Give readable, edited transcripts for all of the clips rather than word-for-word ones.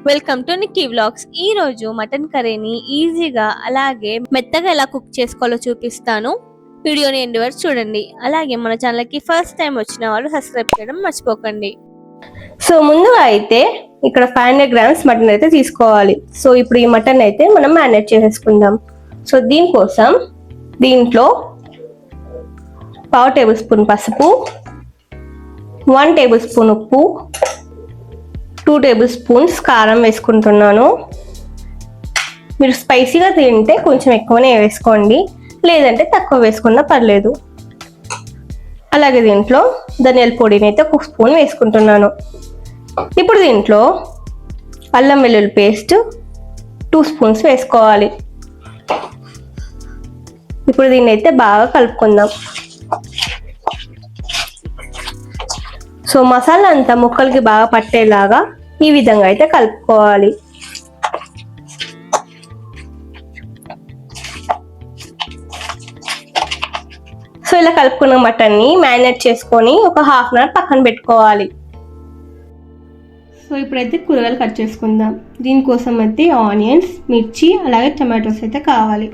Welcome to Nikki vlogs. ఈ రోజు mutton కర్రీని ఈజీగా అలాగే మెత్తగా ఎలా కుక్ చేసుకోవాలో చూపిస్తాను. వీడియోని ఎండ్ వరకు చూడండి. అలాగే మన ఛానల్ కి ఫస్ట్ టైం వచ్చిన వాళ్ళు సబ్స్క్రైబ్ చేయడం మర్చిపోకండి. సో ముందుగా అయితే ఇక్కడ 500 గ్రామ్స్ మటన్ అయితే తీసుకోవాలి. సో ఇప్పుడు ఈ మటన్ అయితే మనం మ్యారినేట్ చేసేసుకుందాం. సో దీనికోసం దీంట్లో 1/2 టేబుల్ స్పూన్ పసుపు, 1 టేబుల్ స్పూన్ ఉప్పు, 2 టేబుల్ స్పూన్స్ కారం వేసుకుంటున్నాను. మీరు స్పైసీగా తింటే కొంచెం ఎక్కువనే వేసుకోండి, లేదంటే తక్కువ వేసుకున్నా పర్లేదు. అలాగే దీంట్లో ధనియాల పొడిని అయితే 1 స్పూన్ వేసుకుంటున్నాను. ఇప్పుడు దీంట్లో అల్లం వెల్లుల్లి పేస్ట్ 2 స్పూన్స్ వేసుకోవాలి. ఇప్పుడు దీన్ని అయితే బాగా కలుపుకుందాం. సో మసాలా అంతా ముక్కలకి బాగా పట్టేలాగా ఈ విధంగా అయితే కలుపుకోవాలి. సో ఇలా కలుపుకున్న మటన్ని మ్యారినేట్ చేసుకొని ఒక 1/2 అవర్ పక్కన పెట్టుకోవాలి. సో ఇప్పుడైతే కూరగాయలు కట్ చేసుకుందాం. దీనికోసం అయితే ఆనియన్స్, మిర్చి, అలాగే టమాటోస్ అయితే కావాలి.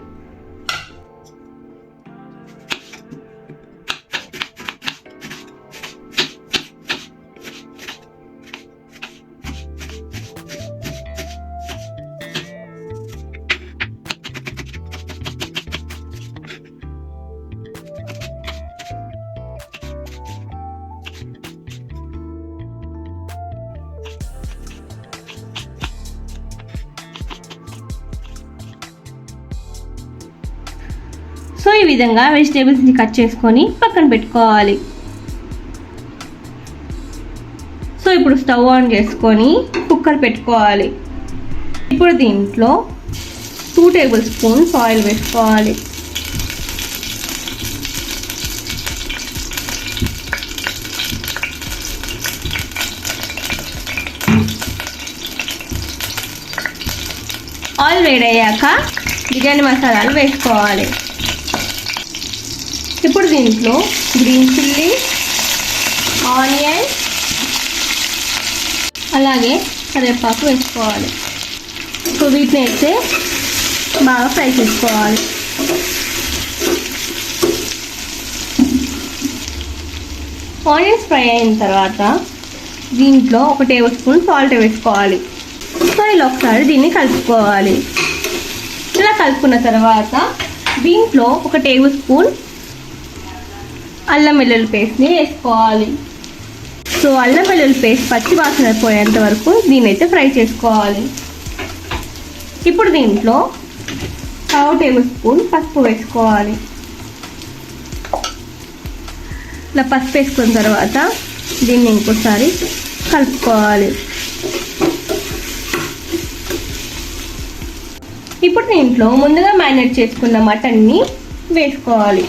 సో ఈ విధంగా వెజిటేబుల్స్ని కట్ చేసుకొని పక్కన పెట్టుకోవాలి. సో ఇప్పుడు స్టవ్ ఆన్ చేసుకొని కుక్కర్ పెట్టుకోవాలి. ఇప్పుడు దీంట్లో 2 టేబుల్ స్పూన్స్ ఆయిల్ వేసుకోవాలి. ఆయిల్ వేడయ్యాక బిర్యానీ మసాలాలు వేసుకోవాలి. ఇప్పుడు దీంట్లో గ్రీన్ చిల్లీ, ఆనియన్, అలాగే కరివేపాకు వేసుకోవాలి. సో వీటిని అయితే బాగా ఫ్రై చేసుకోవాలి. ఆనియన్స్ ఫ్రై అయిన తర్వాత దీంట్లో 1 టేబుల్ స్పూన్ సాల్ట్ వేసుకోవాలి. సో ఇలా ఒకసారి దీన్ని కలుపుకోవాలి. ఇలా కలుపుకున్న తర్వాత దీంట్లో 1 టేబుల్ స్పూన్ అల్లం వెల్లుల్లి పేస్ట్ని వేసుకోవాలి. సో అల్లం వెల్లుల్లి పేస్ట్ పచ్చి వాసన పోయేంత వరకు దీన్ని అయితే ఫ్రై చేసుకోవాలి. ఇప్పుడు దీంట్లో 1/2 టేబుల్ స్పూన్ పసుపు వేసుకోవాలి. ఇలా పసుపు వేసుకున్న తర్వాత దీన్ని ఇంకోసారి కలుపుకోవాలి. ఇప్పుడు దీంట్లో ముందుగా మ్యారినేట్ చేసుకున్న మటన్ని వేసుకోవాలి.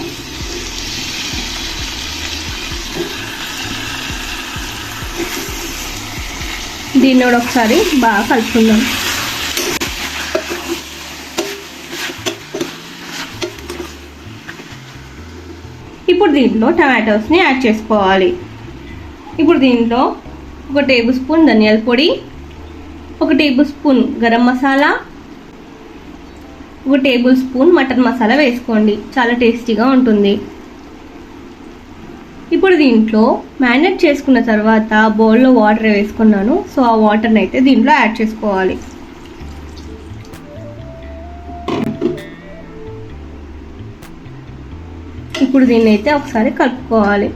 దీన్ని కూడా ఒకసారి బాగా కలుపుకుందాం. ఇప్పుడు దీంట్లో టమాటోస్ని యాడ్ చేసుకోవాలి. ఇప్పుడు దీంట్లో 1 టేబుల్ స్పూన్ ధనియాల పొడి, 1 table spoon garam masala, 1 table spoon mutton masala వేసుకోండి, చాలా టేస్టీగా ఉంటుంది. ఇప్పుడు దీంట్లో మ్యారినేట్ చేసుకున్న తర్వాత బౌల్లో వాటర్ వేసుకున్నాను. సో ఆ వాటర్ని అయితే దీంట్లో యాడ్ చేసుకోవాలి. ఇప్పుడు దీన్ని అయితే ఒకసారి కలుపుకోవాలి.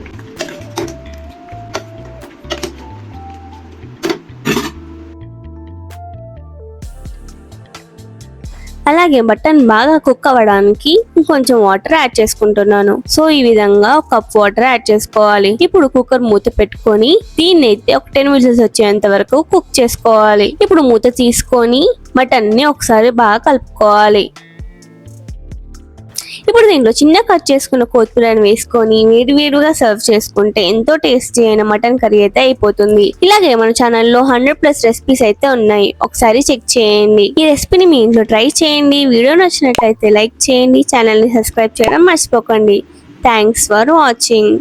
అలాగే మటన్ బాగా కుక్ అవ్వడానికి కొంచెం వాటర్ యాడ్ చేసుకుంటున్నాను. సో ఈ విధంగా 1 కప్ వాటర్ యాడ్ చేసుకోవాలి. ఇప్పుడు కుక్కర్ మూత పెట్టుకొని దీన్ని అయితే ఒక 10 విజిల్స్ వచ్చేంత వరకు కుక్ చేసుకోవాలి. ఇప్పుడు మూత తీసుకొని మటన్ ని ఒకసారి బాగా కలుపుకోవాలి. ఇప్పుడు దీంట్లో చిన్న కట్ చేసుకున్న కొత్తిమీరని వేసుకొని వేడివేడిగా సర్వ్ చేసుకుంటే ఎంతో టేస్టీ అయిన మటన్ కర్రీ అయితే అయిపోతుంది. ఇలాగే మన ఛానల్లో 100+ రెసిపీస్ అయితే ఉన్నాయి, ఒకసారి చెక్ చేయండి. ఈ రెసిపీని మీ ఇంట్లో ట్రై చేయండి. వీడియో నచ్చినట్లయితే లైక్ చేయండి, ఛానల్ ని సబ్స్క్రైబ్ చేయడం మర్చిపోకండి. Thanks for watching.